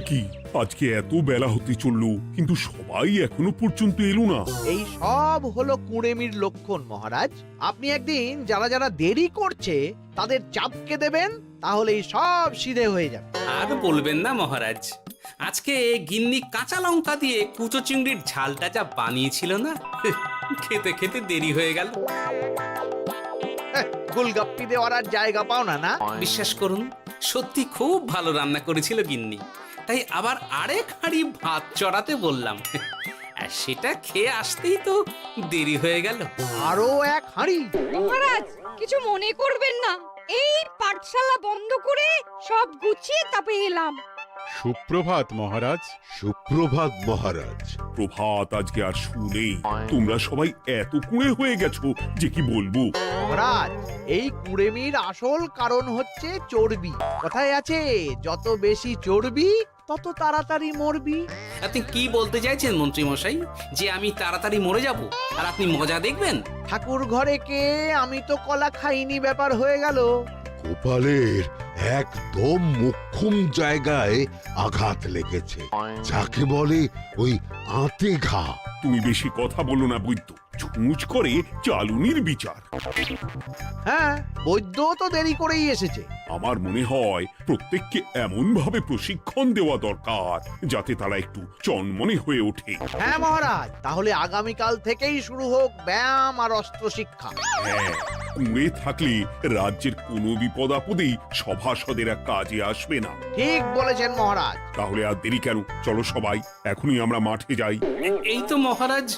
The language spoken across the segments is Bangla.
কি আজকে এত বেলা হতে চললো কিন্তু সবাই এখনো পর্যন্ত এলো না। এই সব হলো কুড়েমির লক্ষণ মহারাজ। আপনি একদিন যারা যারা দেরি করছে তাদের চাপকে দেবেন, তাহলেই সব সিধে হয়ে যাবে। আর বলবেন না মহারাজ, আজকে গিন্নি কাঁচা লঙ্কা দিয়ে কুচো চিংড়ির ঝালটা যা বানিয়েছিল না, খেতে খেতে দেরি হয়ে গেল। গোলগাপ্পি দেওয়ার আর জায়গা পাও না না? বিশ্বাস করুন, সত্যি খুব ভালো রান্না করেছিল গিন্নি, তাই আবার আরেক হাঁড়ি ভাত চড়াতে বললাম। আর সেটা খেয়ে আসতেই তো দেরি হয়ে গেল। আরো এক হাঁড়ি? মহারাজ কিছু মনে করবেন না, এই পাঠশালা বন্ধ করে সব গুছিয়ে তাপে এলাম। সুপ্রভাত মহারাজ। সুপ্রভাত মহারাজ। প্রভাত আজকে আর শুনেই তোমরা সবাই এত কুঁড়ে হয়ে গেছো যে কি বলবো। মহারাজ, এই কুড়েমির আসল কারণ হচ্ছে চর্বি। কথায় আছে, যত বেশি চর্বি তত তাড়াতাড়ি মরবি। আপনি কি বলতে চাইছেন মন্ত্রী মশাই, যে আমি তাড়াতাড়ি মরে যাব আর আপনি মজা দেখবেন? ঠাকুর ঘরে কে, আমি তো কলা খাইনি ব্যাপার হয়ে গেল। গোপালের একদম মোক্ষম জায়গায় আঘাত লেগেছে, যাকে বলে ওই আঁতে ঘা। তুমি বেশি কথা বলো না বৈদ্য, ছুঁচ করে চালুনির বিচার। হ্যাঁ, বৈদ্য তো দেরি করেই এসেছে। আমার মনে হয় প্রত্যেককে এমন ভাবে প্রশিক্ষণ দেওয়া দরকার যাতে তারা একটু চনমনে হয়ে ওঠে। হ্যাঁ মহারাজ, তাহলে আগামীকাল থেকেই শুরু হোক ব্যায়াম আর অস্ত্র শিক্ষা। হ্যাঁ, কুঁড়ে থাকলে রাজ্যের কোনো বিপদ আপদেই সভাসদেরা কাজে আসবে না। ঠিক বলেছেন মহারাজ। তাহলে আর দেরি কেন, চলো সবাই এখনই আমরা মাঠে যাই। এই তো মহারাজ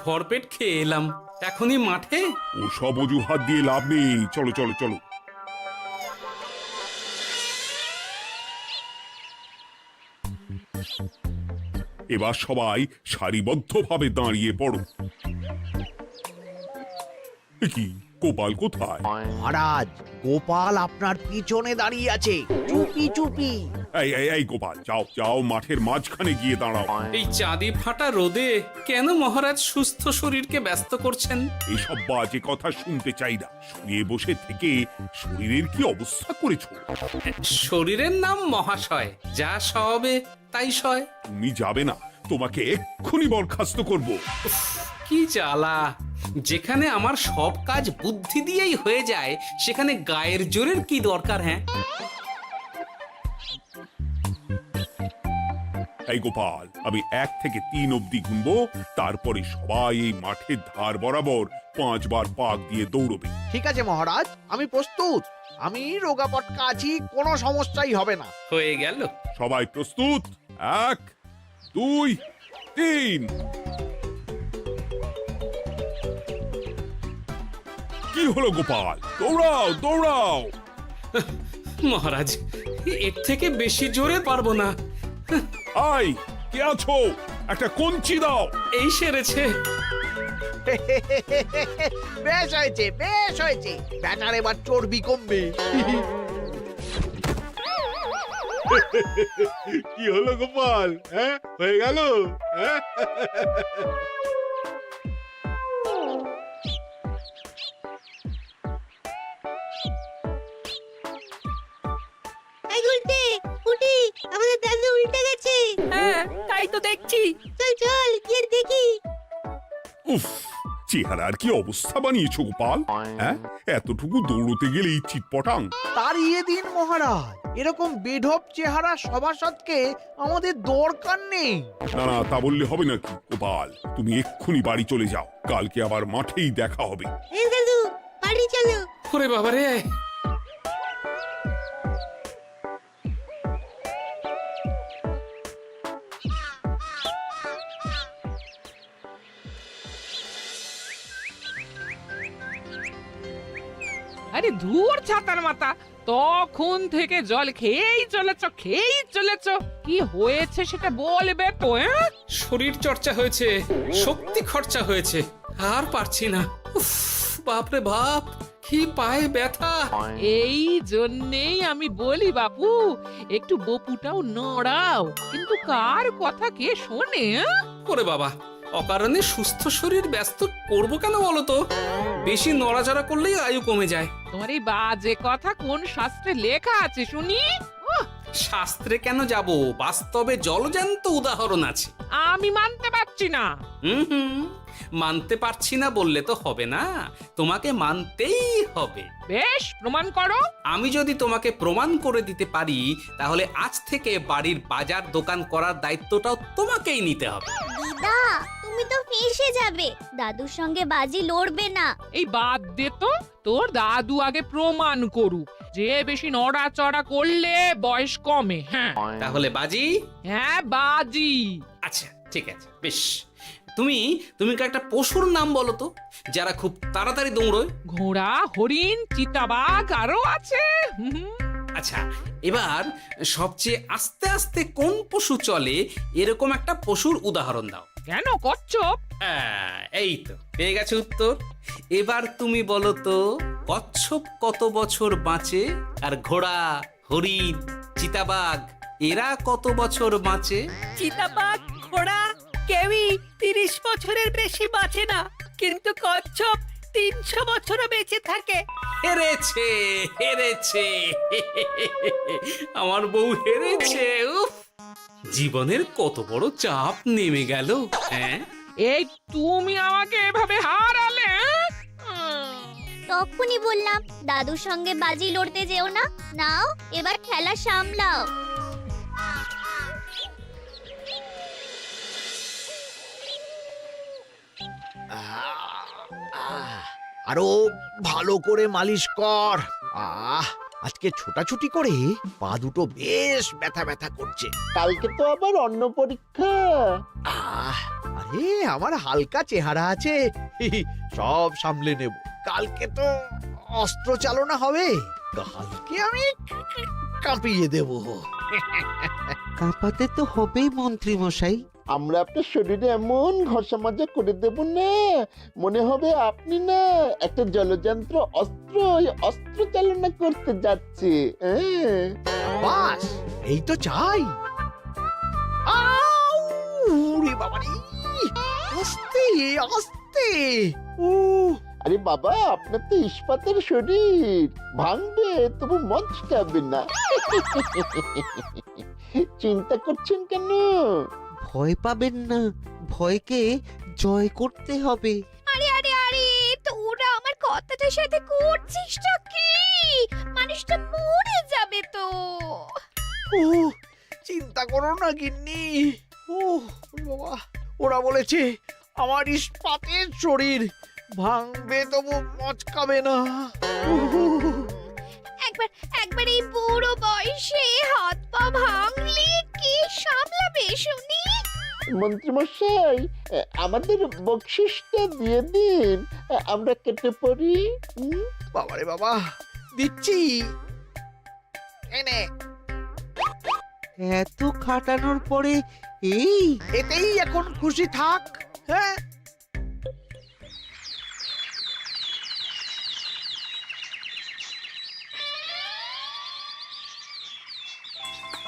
ভরপেট খেয়ে এলাম, এখনই মাঠে? ওসব অজুহাত দিয়ে লাভ নেই, চলো চলো চলো। এবার সবাই সারিবদ্ধভাবে দাঁড়িয়ে পড়ো। এ কি, গোপাল কোথায়? মহারাজ, গোপাল আপনার পিছনে দাঁড়িয়ে আছে, চুপি চুপি। এই এই এই গোপাল, যাও যাও মাঠের মাঝখানে গিয়ে দাঁড়াও। এই চাঁদি ফাটা রোদে কেন মহারাজ সুস্থ শরীরকে ব্যস্ত করছেন? এইসব বাজে কথা শুনতে চাই না। শুয়ে বসে থেকে শরীরের কি অবস্থা করেছো? শরীরের নাম মহাশয়, যা সবে তাই সয়। তুমি যাবে না, তোমাকে এক্ষুনি বরখাস্ত করব। কি জ্বালা! যেখানে আমার সব কাজ বুদ্ধি দিয়েই হয়ে যায়, সেখানে গায়ের জোরের কি দরকার? হ্যাঁ, এই গোপাল, আমি 1 থেকে 3 অব্দি গুনবো, তারপরে সবাই এই মাঠের ধার বরাবর 5 বার পাক দিয়ে দৌড়বে। ঠিক আছে মহারাজ, আমি প্রস্তুত। আমি রোগা পটকা আছি, কোনো সমস্যাই হবে না। হয়ে গেল। সবাই প্রস্তুত? 1 2 3। কি হলো গোপাল, দৌড়াও দৌড়াও। মহারাজ, এর থেকে বেশি জোরে পারবো না। আই, কে আছো? একটা কঞ্চি দাও। এই সেরেছে। বেশ হয়েছে, বেশ হয়েছে। ব্যাটার এবার চর্বি কমবে। কি হলো গোপাল, হ্যাঁ হয়ে গেল? হ্যাঁ? এই উল্টে উঠি, আমাদের দাদু উল্টে গেছে। হ্যাঁ, তাই তো দেখছি। চল চল গিয়ে দেখি। উফ, চেহারার কি অবস্থা বানিয়েছো গোপাল, হ্যাঁ? এতটুকু দৌড়তে গেলেই চিটপটাং। তাড়িয়ে দিন মহারাজ, এরকম বেঢপ চেহারা সভাসদকে আমাদের দরকার নেই। না না, তা বললে হবে নাকি গোপাল, তুমি এক্ষুনি বাড়ি চলে যাও, কালকে আবার মাঠেই দেখা হবে। এই দাদু বাড়ি চলো। ওরে বাবারে! আরে ধুর ছাতার মাথা, তখন থেকে জল খেয়েই চলেছ। কি হয়েছে সেটা বলবে তো? শরীর চর্চা হয়েছে, শক্তি খরচা হয়েছে, আর পারছি না। উফ, বাপরে বাপ, কি পায়ে ব্যথা! এই জন্যেই আমি বলি বাপু, একটু বপুটাও নড়াও, কিন্তু কার কথা কে শোনে? ওরে বাবা, অকারণে সুস্থ শরীর ব্যস্ত করব কেন বলো তো? বেশি নড়াচড়া করলেই আয়ু কমে যায়। তোমার এই বাজে কথা কোন শাস্ত্রে লেখা আছে শুনি? শাস্ত্রে কেন যাব, বাস্তবে জলজ্যান্ত উদাহরণ আছে। আমি মানতে পারছি না। হুম, মানতে পারছি না বললে তো হবে না, তোমাকে মানতেই হবে। বেশ, প্রমাণ করো। আমি যদি তোমাকে প্রমাণ করে দিতে পারি, তাহলে আজ থেকে বাড়ির বাজার দোকান করার দায়িত্বটাও তোমাকেই নিতে হবে। দিদা, তুমি তো ফেঁসে যাবে, দাদুর সঙ্গে বাজি লড়বে না। এই বাদ দে তো, তোর দাদু আগে প্রমাণ করুক যে বেশি নড়াচড়া করলে বয়স কমে। হ্যাঁ তাহলে বাজি? হ্যাঁ, বাজি। আচ্ছা ঠিক আছে, বেশ। তুমি তুমি একটা পশুর নাম বলো তো, যারা খুব তাড়াতাড়ি দৌড়য়। ঘোড়া, হরিণ, চিতাবাঘ আরো আছে। আচ্ছা, এবার সবচেয়ে আস্তে আস্তে কোন পশু চলে, এরকম একটা পশুর উদাহরণ দাও। কেন, কচ্ছপ? এই তো পেয়ে গেছে উত্তর। এবার তুমি বলো তো, কচ্ছপ কত বছর বাঁচে, আর ঘোড়া, হরিণ, চিতাবাঘ এরা কত বছর বাঁচে? চিতাবাঘ, ঘোড়া কেউই 30 বছরের বেশি বাঁচে না, কিন্তু কচ্ছপ 300 বছরও বেঁচে থাকে। হেরেছে, হেরেছে, আমার বউ হেরেছে। উফ, জীবনের কত বড় চাপ নেমে গেল। হ্যাঁ, এই তুমি আমাকে এভাবে হারালে। তখনই বললাম দাদুর সঙ্গে বাজি লড়তে যেও না। নাও এবার খেলা সামলাও। আরো ভালো করে মালিশ কর। আজকে ছোটাছুটি করে পা দুটো বেশ ব্যথা ব্যথা করছে। কালকে তো আবার অন্য পরীক্ষা। আরে আমার হালকা চেহারা আছে, সব সামলে নেব। কালকে তো অস্ত্র চালনা হবে, কালকে আমি কাঁপিয়ে দেব। কাঁপাতে তো হবেই মন্ত্রী মশাই। আমরা আপনার শরীরে এমন ঘষা মাজা করে দেব না, মনে হবে আপনি না একটা জলযন্ত্র অস্ত্র চালনা করতে যাচ্ছে। বাস এই তো চাই। বাবারি, আস্তে আস্তে। আরে বাবা, আপনার তো ইস্পাতের শরীর, ভাঙবে তবু মচকাবে না। চিন্তা করছেন কেন? ভয় পাবেন না, ভয়কে জয় করতে হবে। আরে আরে আরে, তোরা আমার কথাটার সাথে করছিসটা কি? মানুষটা মরে যাবে তো। চিন্তা করো না গিন্নি। বাবা, ওরা বলেছে আমার ইস্পাতের শরীর, ভাঙবে তবু মচকাবে না। একবার এই বুড়ো বয়সে হাত পা ভাঙলে কি সামলাবে শুনি? মন্ত্রী মশাই, আমাদের বকশিসটা দিয়ে দিন, আমরা কেটে পড়ি। বাবারে বাবা, দিচ্ছি। এনে এত খাটানোর পরে এতেই এখন খুশি থাক। হ্যাঁ,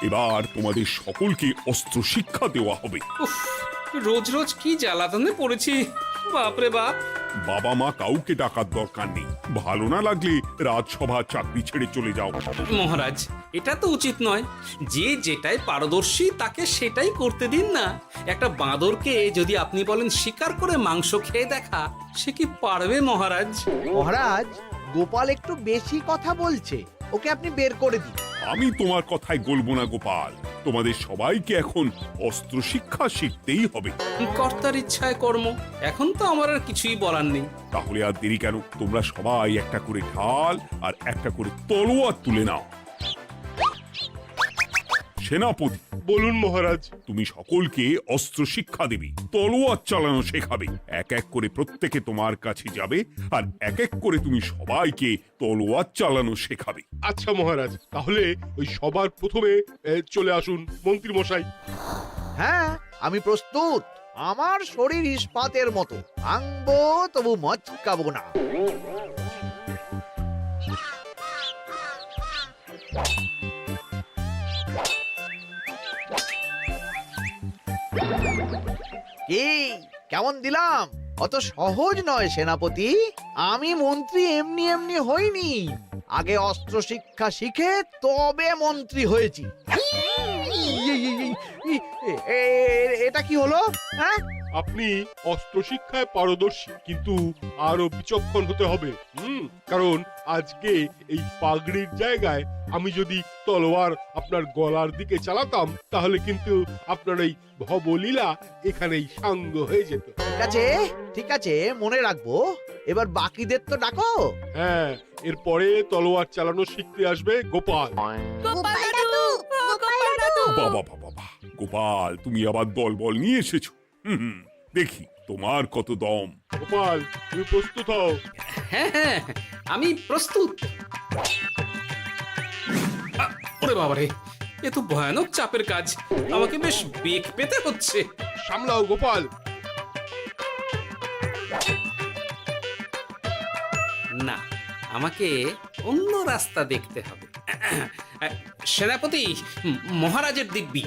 এবার তোমাদের সকলকে অস্ত্র শিক্ষা দেওয়া হবে। উফ, রোজ রোজ কি জ্বালাতনে পড়েছি, বাপরে বাপ। বাবা মা কাউকে ডাকার দরকার নেই, ভালো না লাগলে রাজসভা চাকরি ছেড়ে চলে যাও। মহারাজ, এটা তো উচিত নয়। যে যেটাই পারদর্শী তাকে সেটাই করতে দিন না। একটা বাঁদরকে যদি আপনি বলেন শিকার করে মাংস খেয়ে দেখা, সে কি পারবে মহারাজ? মহারাজ, গোপাল একটু বেশি কথা বলছে, ওকে আপনি বের করে দিন। আমি তোমার কথায় গলবো না গোপাল, তোমাদের সবাইকে এখন অস্ত্র শিক্ষা শিখতেই হবে। কর্তার ইচ্ছায় কর্ম, এখন তো আমার আর কিছুই বলার নেই। তাহলে আর দেরি কেন, তোমরা সবাই একটা করে ঢাল আর একটা করে তলোয়ার তুলে নাও। সেনাপতি, বলুন মহারাজ। তুমি সকলকে অস্ত্র শিক্ষা দেবে, তলোয়ার চালানো শেখাবে। এক এক করে প্রত্যেকে তোমার কাছে যাবে আর এক এক করে তুমি সবাইকে তলোয়ার চালানো শেখাবে। আচ্ছা মহারাজ, তাহলে ওই সবার প্রথমে চলে আসুন মন্ত্রী মশাই। হ্যাঁ, আমি প্রস্তুত। আমার শরীর ইস্পাতের মতো, ভাঙবো তবু মচকাবো না। কি কেমন দিলাম? অত সহজ নয় সেনাপতি, আমি মন্ত্রী এমনি এমনি হইনি। আগে অস্ত্র শিক্ষা শিখে তবে মন্ত্রী হয়েছি। এটা কি হলো? হ্যাঁ, আপনি অস্ত্র শিক্ষায় পারদর্শী, কিন্তু আরো বিচক্ষণ হতে হবে। কারণ আজকে এই পাগড়ির জায়গায় আমি যদি তলোয়ার আপনার গলার দিকে চালাতাম, তাহলে কিন্তু আপনার এই ভবলীলা এখানেই সাঙ্গ হয়ে যেত। ঠিক আছে, ঠিক আছে, মনে রাখবো। এবার বাকিদের তো ডাকো। হ্যাঁ, এরপরে তলোয়ার চালানো শিখতে আসবে গোপাল। গোপাল দাদু, গোপাল দাদু। বাবা বাবা বাবা, গোপাল তুমি আবার দল বল নিয়ে এসেছো। দেখি তোমার কত দম। গোপাল, তুমি প্রস্তুত হও। হ্যাঁ হ্যাঁ, আমি প্রস্তুত। ওরে বাবারে, এ তো ভয়ানক চাপের কাজ, আমাকে বেশ বেগ পেতে হচ্ছে। সামলাও গোপাল। না, আমাকে অন্য রাস্তা দেখতে হবে। সেনাপতি, মহারাজের দিব্যি,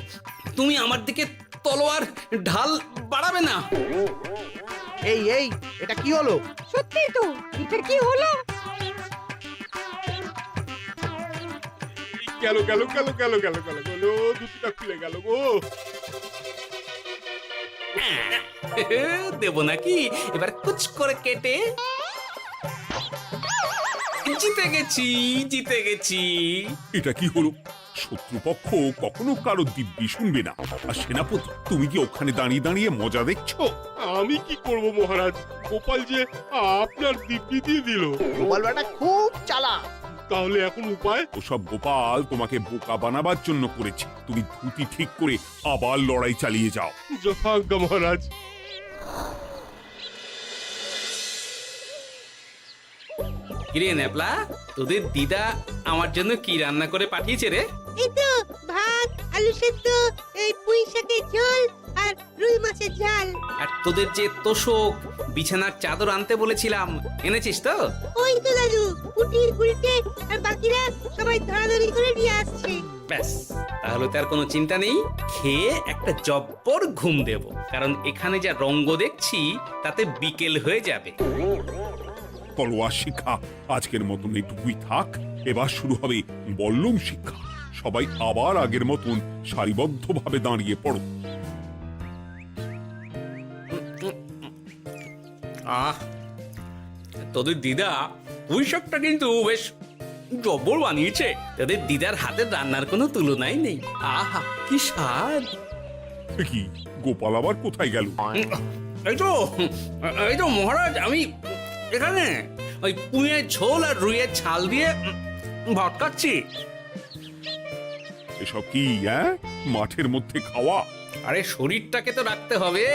তুমি আমার দিকে তলোয়ার ঢাল বাড়াবে না। এই এই, এটা কি হলো? সত্যি তো, এটা কি হলো? গেল গেল গেল গেল গেল গেল গেল, দুটিটা খুলে গেল গো। দেব নাকি এবার কুচ করে কেটে? জিতে গেছি, জিতে গেছি। এটা কি হলো? শত্রুপক্ষ কখনো কারো দিব্যি শুনবে না। আর সেনাপতি, তুমি কি ওখানে দাঁড়িয়ে দাঁড়িয়ে মজা দেখছো? আমি কি করব মহারাজ, গোপাল যে আপনার দিব্যি দিয়ে দিল। গোপাল বেটা খুব চালাক। তাহলে এখন উপায়? ওসব গোপাল তোমাকে বোকা বানাবার জন্য করেছে। তুমি ধুতি ঠিক করে আবার লড়াই চালিয়ে যাও। যথাজ্ঞা মহারাজ। কিরে নেপলা, তোদের দিদা আমার জন্য কি রান্না করে পাঠিয়েছে রে? এই তো ভাত, আলু সেদ্ধ, এই পুঁই শাকের ঝোল আর রুই মাছের ঝাল। আর তোদের যে তোষক, বিছানার চাদর আনতে বলেছিলাম, এনেছিস তো? ওই তো দাদু, কুটির গুলটে আর বাকিরা সবাই ধরাধরি করে নিয়ে আসছে। ব্যাস, তাহলে তার কোনো চিন্তা নেই। খেয়ে একটা জব্বর ঘুম দেব, কারণ এখানে যা রঙ্গ দেখছি তাতে বিকেল হয়ে যাবে। তলোয়ার শিক্ষা আজকের মতন এইটুকুই থাক। এবার শুরু হবে বল্লম শিক্ষা। সবাই আবার আগের মতন সারিবদ্ধভাবে দাঁড়িয়ে পড়ো। আহ, তোদের দিদা পুঁই শাকটা কিন্তু বেশ জব্বর বানিয়েছে। তোদের দিদার হাতের রান্নার কোনো তুলনাই নেই। আহা, কি স্বাদ! এ কি, গোপাল আবার কোথায় গেল? এই তো মহারাজ, আমি এখানে ওই পুঁইয়ের ঝোল আর রুইয়ের ছাল দিয়ে ভাত খাচ্ছি। এসব কি মাঠের মধ্যে খাওয়া? আরে শরীরটাকে তো রাখতে হবে।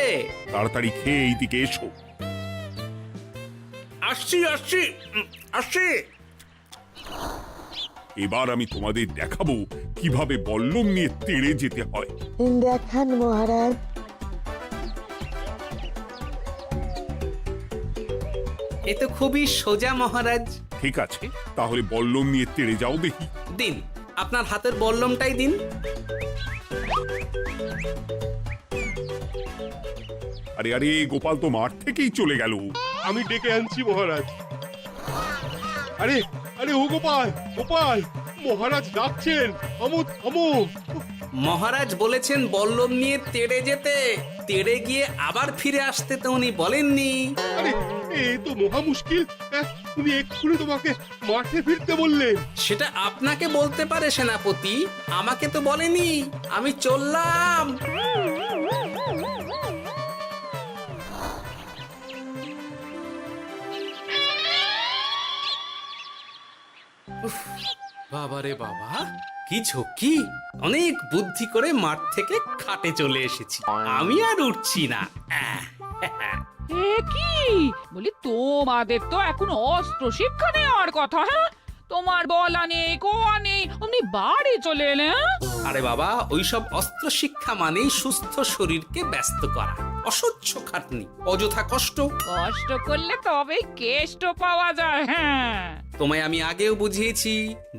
তাড়াতাড়ি খেয়ে এইদিকে এসো। আসছি আসছি আসছি। এবার আমি তোমাদের দেখাবো কিভাবে বল্লম নিয়ে তেড়ে যেতে হয়। দেখান মহারাজ। এ তো খুবই সোজা মহারাজ। ঠিক আছে, তাহলে বল্লম নিয়ে তেড়ে যাও দেখি। দিন, আপনার হাতের বল্লমটাই দিন। আরে আরে, গোপাল তো মাঠ থেকেই চলে গেল। আমি ডেকে আনছি মহারাজ। আরে আরে, ও গোপাল, গোপাল, মহারাজ ডাকছেন। থামো থামো। মহারাজ বলেছেন বল্লম নিয়ে তেড়ে যেতে। তেড়ে গিয়ে আবার ফিরে আসতে তো উনি বলেননি। আরে, এ তো মহা মুশকিল। উনি এক্ষুনি তোমাকে মাঠে ফিরতে বললেন। সেটা আপনাকে বলতে পারে সেনাপতি, আমাকে তো বলেনি। আমি চললাম। বাবা রে বাবা, কি ঝক্কি! অনেক বুদ্ধি করে মাঠ থেকে খাটে চলে এসেছি। আমি আর উঠছি না। এ কি বলি, তোমাদের তো এখন অস্ত্র শিক্ষা নেওয়ার কথা। হ্যাঁ, তোমার বলা নেই, কোয়া নেই, অমনি বাড়ি চলে এলে। আরে বাবা, ওইসব অস্ত্র শিক্ষা মানেই সুস্থ শরীরকে ব্যস্ত করা, অসহ্য খাটনি, অযথা কষ্ট। কষ্ট করলে তবেই কেষ্ট পাওয়া যায়। হ্যাঁ, তোমায় আমি আগেও বুঝিয়েছি,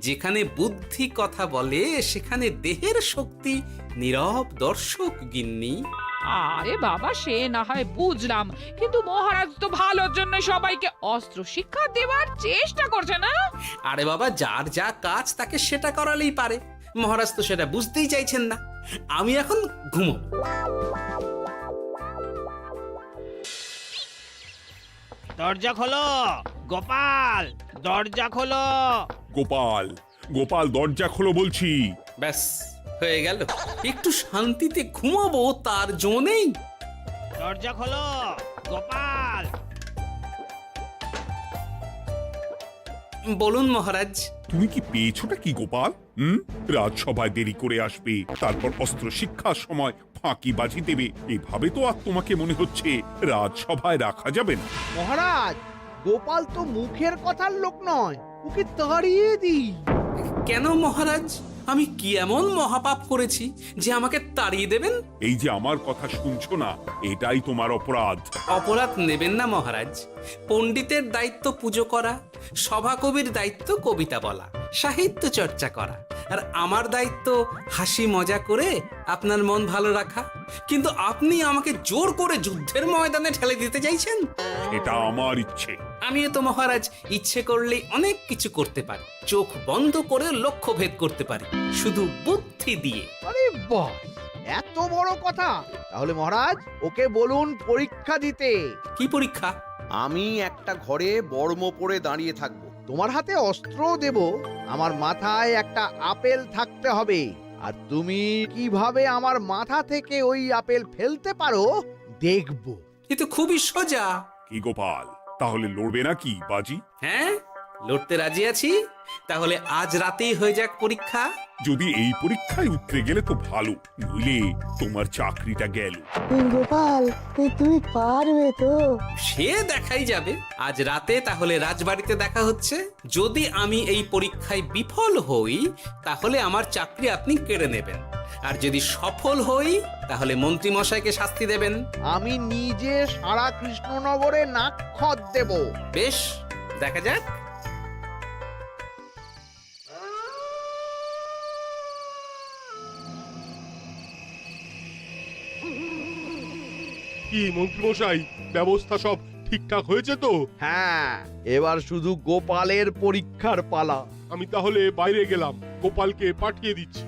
যেখানে বুদ্ধি কথা বলে সেখানে দেহের শক্তি নীরব দর্শক গিন্নি। আরে বাবা, সে না হয় বুঝলাম, কিন্তু মহারাজ তো ভালোর জন্য সবাইকে অস্ত্র শিক্ষা দেওয়ার চেষ্টা করছে না? আরে বাবা, যার যা কাজ তাকে সেটা করালেই পারে। মহারাজ তো সেটা বুঝতেই চাইছেন না। আমি এখন ঘুমোবো। দরজা খোলো গোপাল, দরজা খোলো। গোপাল, গোপাল দরজা খোলো বলছি। ব্যাস হয়ে গেল। একটু শান্তিতে ঘুমাবো তার জো নেই। দরজা খোলো গোপাল। বলুন মহারাজ। তুমি কি পেয়েছোটা কি গোপাল? রাজসভায় দেরি করে আসবে, তারপর অস্ত্র শিক্ষার সময় ফাঁকিবাজি দেবে, এভাবে তো আর তোমাকে মনে হচ্ছে রাজসভায় রাখা যাবে না। মহারাজ, গোপাল তো মুখের কথার লোক নয়, ওকে তাড়িয়ে দিই। কেন মহারাজ? আমি কি এমন মহাপাপ করেছি যে আমাকে তাড়িয়ে দেবেন? এই যে আমার কথা শুনছো না, এটাই তোমার অপরাধ। অপরাধ নেবেন না মহারাজ। পণ্ডিতের দায়িত্ব পুজো করা, সভাকবির দায়িত্ব কবিতা বলা, সাহিত্য চর্চা করা, আর আমার দায়িত্ব হাসি মজা করে আপনার মন ভালো রাখা। কিন্তু আপনি আমাকে জোর করে যুদ্ধের ময়দানে ঠেলে দিতে চাইছেন। এটা আমার ইচ্ছে। আমিও তো মহারাজ ইচ্ছে করলেই অনেক কিছু করতে পারি। চোখ বন্ধ করে লক্ষ্য ভেদ করতে পারি, শুধু বুদ্ধি দিয়ে। আরে বাহ, এত বড় কথা! তাহলে মহারাজ, ওকে বলুন পরীক্ষা দিতে। কি পরীক্ষা? আমি একটা ঘরে বর্ম পরে দাঁড়িয়ে থাকবো। তোমার হাতে অস্ত্র দেব, আমার মাথায় একটা আপেল থাকতে হবে, আর তুমি কিভাবে আমার মাথা থেকে ওই আপেল ফেলতে পারো দেখবো। এ তো খুবই সোজা। কি গোপাল, তাহলে লড়বে নাকি বাজি? হ্যাঁ, লড়তে রাজি আছি। তাহলে আজ রাতেই হয়ে যাক পরীক্ষা। যদি এই পরীক্ষায় উতরে গেলে তো ভালো, নইলে তোমার চাকরিটা গেল। গোপাল, তুমি পারবে তো? সে দেখাই যাবে। আজ রাতে তাহলে রাজবাড়িতে দেখা হচ্ছে। যদি আমি এই পরীক্ষায় বিফল হই, তাহলে আমার চাকরি আপনি কেড়ে নেবেন, আর যদি সফল হই তাহলে মন্ত্রী মশাইকে শাস্তি দেবেন। আমি নিজে সারা কৃষ্ণনগরে নাক্ষত দেব। বেশ, দেখা যাক। কি মন্ত্রীমশাই, ব্যবস্থা সব ঠিকঠাক হয়েছে তো? হ্যাঁ, এবার শুধু গোপালের পরীক্ষার পালা। আমি তাহলে বাইরে গেলাম, গোপালকে পাঠিয়ে দিচ্ছি।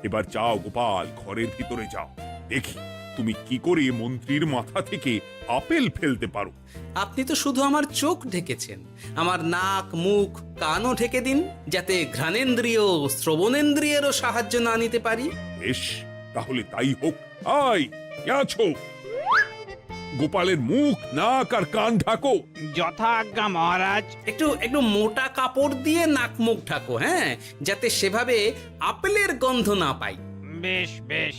এবার যাও গোপাল, ঘরের ভিতরে যাও, দেখি তুমি কি করে মন্ত্রীর মাথা থেকে আপেল ফেলতে পারো। আপনি তো শুধু আমার চোখ ঢেকেছেন, আমার নাক, মুখ, কানও ঢেকে দিন, যাতে ঘ্রাণেন্দ্রিয়, শ্রবণেন্দ্রিয়েরও সাহায্য না নিতে পারি। বেশ, তাহলে তাই হোক। আয়, কে আছো? গোপালের মুখ, নাক আর কান ঢাকো। যথাজ্ঞা মহারাজ। একটু মোটা কাপড় দিয়ে নাক মুখ ঢাকো, হ্যাঁ, যাতে সেভাবে আপেলের গন্ধ না পাই। বেশ বেশ।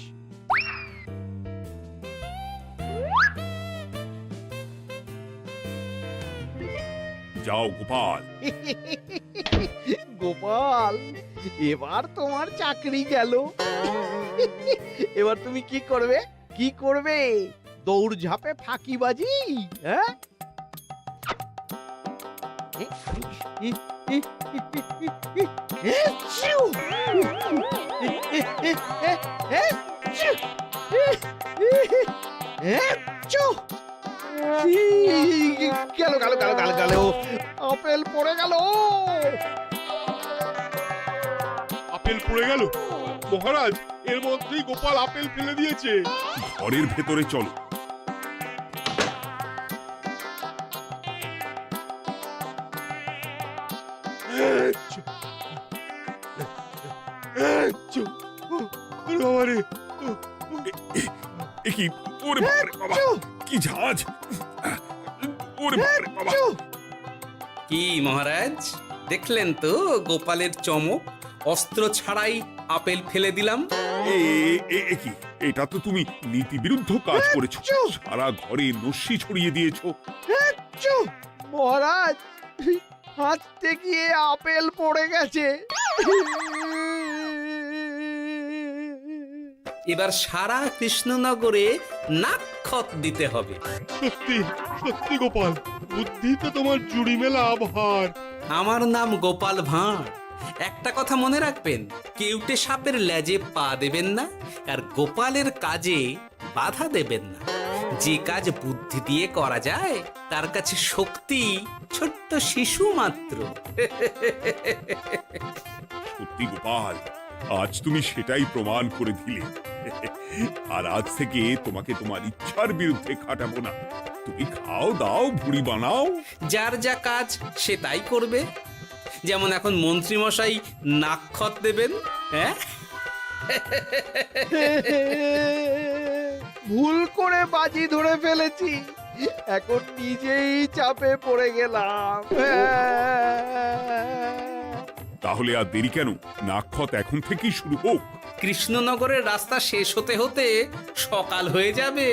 যাও গোপাল। গোপাল, এবার তোমার চাকরি গেল। এবার তুমি কি করবে? কি করবে? দৌড় ঝাঁপে ফাঁকিবাজি? হ্যাঁ? গেল গেল গেল গেল গেল, আপেল পড়ে গেল। আপেল পড়ে গেল? মহারাজ, এর মধ্যেই গোপাল আপেল ফেলে দিয়েছে। ঘরের ভেতরে চলো। কি ওরে বাবারে বাবা, কি ঝাঁজ! ওরে বাবারে বাবা। কি মহারাজ, দেখলেন তো গোপালের চমক? অস্ত্র ছাড়াই আপেল ফেলে দিলাম। কি, এটা তো তুমি নীতি বিরুদ্ধ কাজ করেছো। সারা ঘরে নস্যি ছড়িয়ে দিয়েছো। মহারাজ, হাত থেকে আপেল পড়ে গেছে। এবার সারা কৃষ্ণনগরে নাক্ষত দিতে হবে। সত্যি সত্যি গোপাল, বুদ্ধি তো তোমার জুড়ি মেলা আভার। আমার নাম গোপাল ভাঁড়, একটা কথা মনে রাখবেন, কেউটে সাপের লেজে পা দেবেন না, আর গোপালের কাজে বাধা দেবেন না। যে কাজ বুদ্ধি দিয়ে করা যায় তার কাছে শক্তি ছোট্ট শিশু মাত্র। সত্যি গোপাল, আজ তুমি সেটাই প্রমাণ করে দিলে। আর আজ থেকে তোমাকে তোমার ইচ্ছার বিরুদ্ধে খাটাবো না। তুমি খাও দাও, ভুড়ি বানাও। যার যা কাজ সে তাই করবে। যেমন এখন মন্ত্রী মশাই নাক্ষত দেবেন। হ্যাঁ, ভুল করে বাজি ধরে ফেলেছি, এখন নিজেই চাপে পড়ে গেলাম। তাহলে আর দেরি কেন? নাক্ষত এখন থেকেই শুরু হোক। কৃষ্ণনগরের রাস্তা শেষ হতে হতে সকাল হয়ে যাবে।